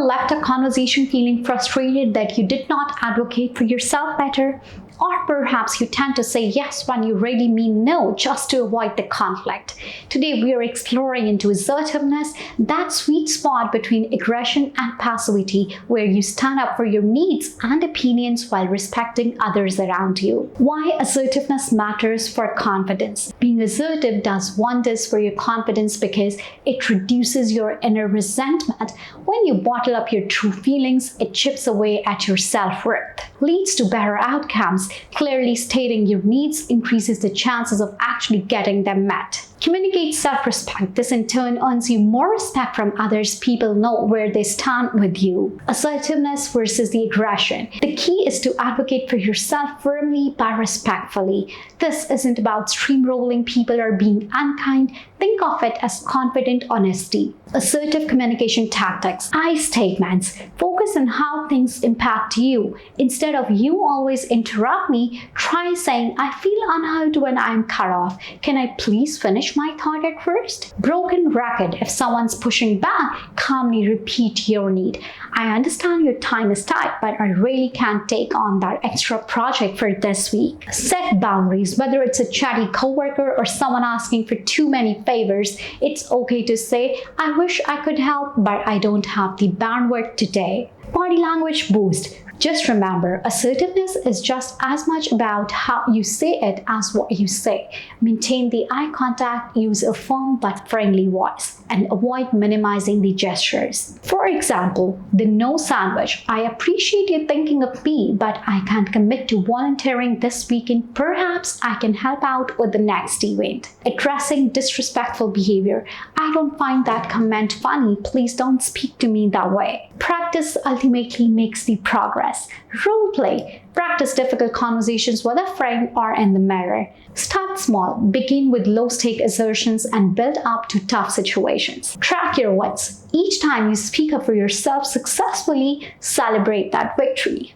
left a conversation feeling frustrated that you did not advocate for yourself better? Or perhaps you tend to say yes when you really mean no just to avoid the conflict. Today we are exploring into assertiveness, that sweet spot between aggression and passivity where you stand up for your needs and opinions while respecting others around you. Why assertiveness matters for confidence. Being assertive does wonders for your confidence because it reduces your inner resentment. When you bottle up your true feelings, it chips away at your self-worth, leads to better outcomes. Clearly stating your needs increases the chances of actually getting them met. Communicate self-respect. This in turn earns you more respect from others. People know where they stand with you. Assertiveness versus the aggression. The key is to advocate for yourself firmly but respectfully. This isn't about steamrolling people or being unkind. Think of it as confident honesty. Assertive communication tactics. I statements. Focus on how things impact you. Instead of you always interrupt me, try saying, I feel unheard when I'm cut off. Can I please finish my thought at first? Broken record. If someone's pushing back, calmly repeat your need. I understand your time is tight, but I really can't take on that extra project for this week. Set boundaries. Whether it's a chatty coworker or someone asking for too many favors, it's okay to say, I wish I could help, but I don't have the bandwidth today. Body language boost. Just remember, assertiveness is just as much about how you say it as what you say. Maintain the eye contact, use a firm but friendly voice, and avoid minimizing the gestures. For example, the no sandwich. I appreciate you thinking of me, but I can't commit to volunteering this weekend. Perhaps I can help out with the next event. Addressing disrespectful behavior. I don't find that comment funny. Please don't speak to me that way. Practice ultimately makes the progress. Role play. Practice difficult conversations with a friend or in the mirror. Start small. Begin with low-stake assertions and build up to tough situations. Track your wins. Each time you speak up for yourself successfully, celebrate that victory.